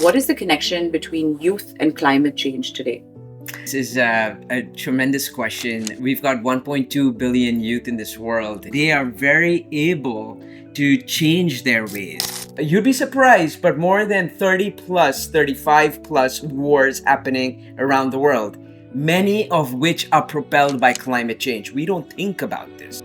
What is the connection between youth and climate change today? This is a tremendous question. We've got 1.2 billion youth in this world. They are very able to change their ways. You'd be surprised, but more than 30 plus, 35 plus wars happening around the world, many of which are propelled by climate change. We don't think about this.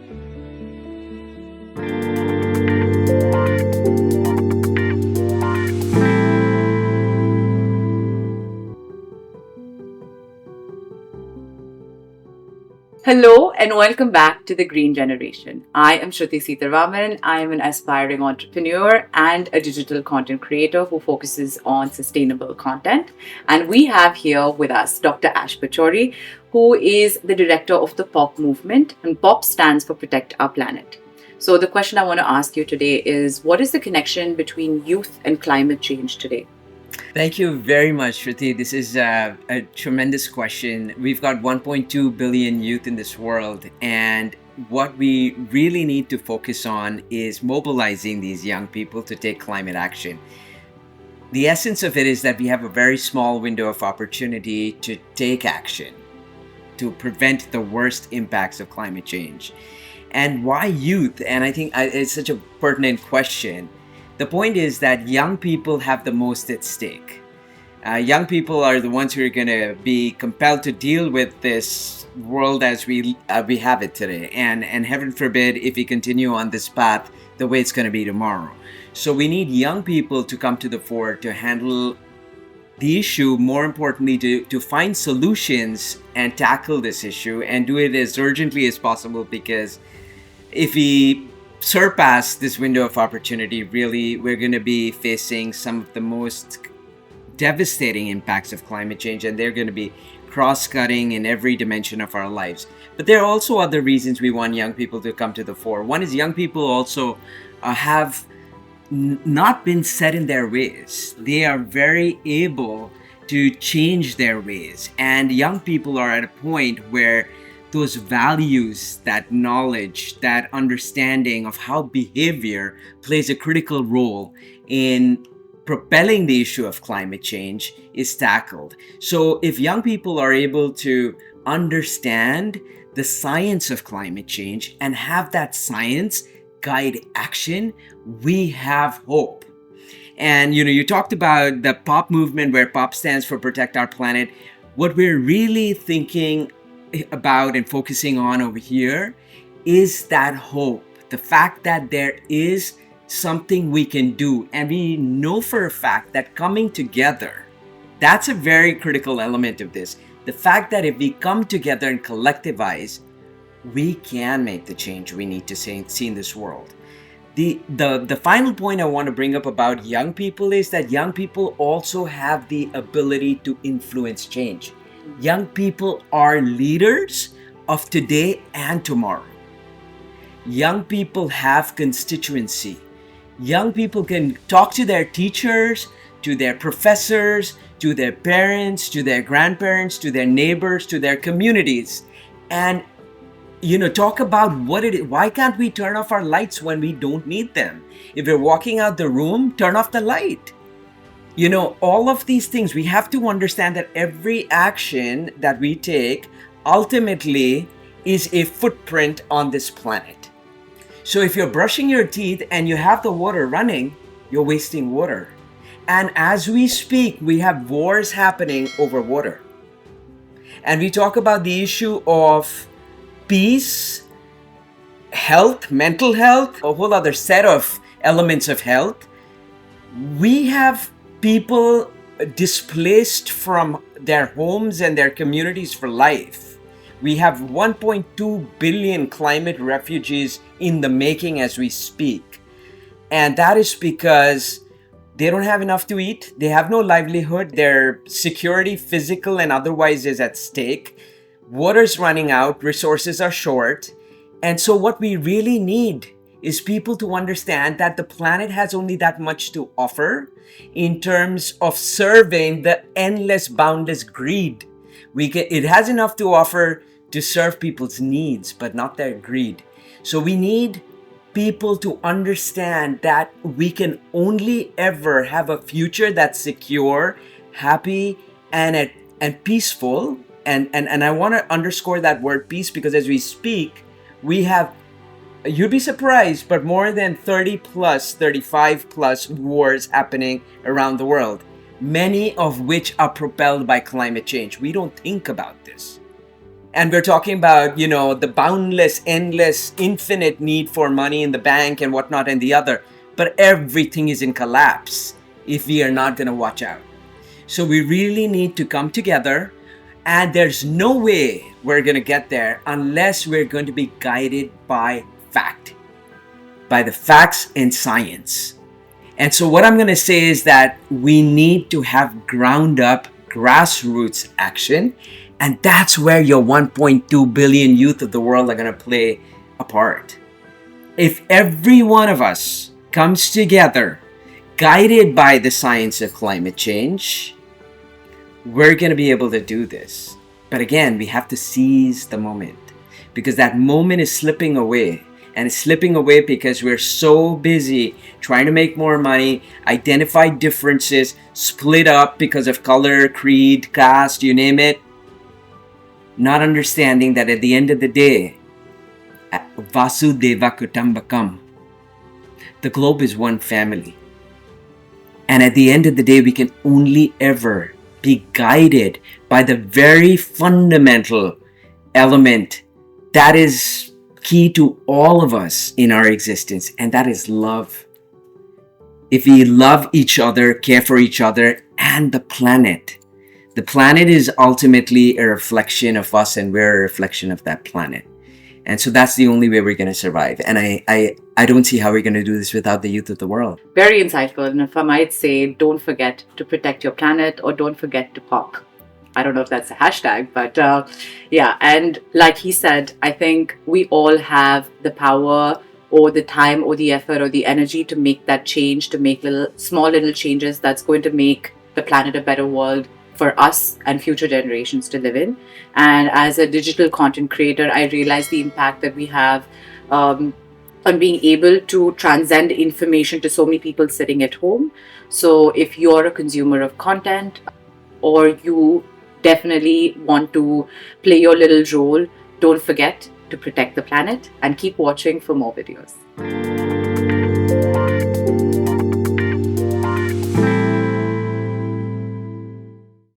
Hello and welcome back to the Green Generation. I am Shruti Seetharavaman. I am an aspiring entrepreneur and a digital content creator who focuses on sustainable content. And we have here with us Dr. Ash Pachauri, who is the director of the POP movement, and POP stands for Protect Our Planet. So the question I want to ask you today is, what is the connection between youth and climate change today? Thank you very much, Shruti. This is a tremendous question. We've got 1.2 billion youth in this world, and what we really need to focus on is mobilizing these young people to take climate action. The essence of it is that we have a very small window of opportunity to take action to prevent the worst impacts of climate change. And why youth? And I think it's such a pertinent question. The point is that young people have the most at stake. Young people are the ones who are going to be compelled to deal with this world as we have it today. And heaven forbid if we continue on this path the way it's going to be tomorrow. So we need young people to come to the fore to handle the issue, more importantly, to find solutions and tackle this issue and do it as urgently as possible, because if we surpass this window of opportunity, really, we're going to be facing some of the most devastating impacts of climate change, and they're going to be cross-cutting in every dimension of our lives. But there are also other reasons we want young people to come to the fore. One is young people also have not been set in their ways. They are very able to change their ways, and young people are at a point where those values, that knowledge, that understanding of how behavior plays a critical role in propelling the issue of climate change is tackled. So if young people are able to understand the science of climate change and have that science guide action, we have hope. And you talked about the POP movement, where POP stands for Protect Our Planet. What we're really thinking about and focusing on over here is that hope, the fact that there is something we can do, and we know for a fact that coming together, that's a very critical element of this. The fact that if we come together and collectivize, we can make the change we need to see in this world. The final point I want to bring up about young people is that young people also have the ability to influence change. Young people are leaders of today and tomorrow. Young people have constituency. Young people can talk to their teachers, to their professors, to their parents, to their grandparents, to their neighbors, to their communities, and talk about what it is. Why can't we turn off our lights when we don't need them? If we're walking out the room, turn off the light. All of these things, we have to understand that every action that we take ultimately is a footprint on this planet. So if you're brushing your teeth and you have the water running, you're wasting water. And as we speak, we have wars happening over water. And we talk about the issue of peace, health, mental health, a whole other set of elements of health. We have people displaced from their homes and their communities for life. We have 1.2 billion climate refugees in the making as we speak. And that is because they don't have enough to eat. They have no livelihood. Their security, physical and otherwise, is at stake. Water's running out. Resources are short. And so what we really need is people to understand that the planet has only that much to offer in terms of serving the endless, boundless greed. It has enough to offer to serve people's needs, but not their greed. So we need people to understand that we can only ever have a future that's secure, happy, and peaceful. And I want to underscore that word peace, because as we speak, we have, you'd be surprised, but more than 30 plus, 35 plus wars happening around the world, many of which are propelled by climate change. We don't think about this. And we're talking about, the boundless, endless, infinite need for money in the bank and whatnot and the other. But everything is in collapse if we are not going to watch out. So we really need to come together. And there's no way we're going to get there unless we're going to be guided by fact, by the facts and science. And so what I'm going to say is that we need to have ground up grassroots action. And that's where your 1.2 billion youth of the world are going to play a part. If every one of us comes together, guided by the science of climate change, we're going to be able to do this. But again, we have to seize the moment, because that moment is slipping away. And it's slipping away because we're so busy trying to make more money, identify differences, split up because of color, creed, caste, you name it. Not understanding that at the end of the day, Vasudeva Kutambakam, the globe is one family. And at the end of the day, we can only ever be guided by the very fundamental element that is key to all of us in our existence, and that is love. If we love each other, care for each other and the planet is ultimately a reflection of us, and we're a reflection of that planet. And so that's the only way we're going to survive. And I don't see how we're going to do this without the youth of the world. Very insightful. And if I might say, don't forget to protect your planet, or don't forget to pop. I don't know if that's a hashtag, but yeah. And like he said, I think we all have the power or the time or the effort or the energy to make that change, to make small little changes that's going to make the planet a better world for us and future generations to live in. And as a digital content creator, I realize the impact that we have on being able to transcend information to so many people sitting at home. So if you're a consumer of content, or you definitely want to play your little role, don't forget to protect the planet and keep watching for more videos.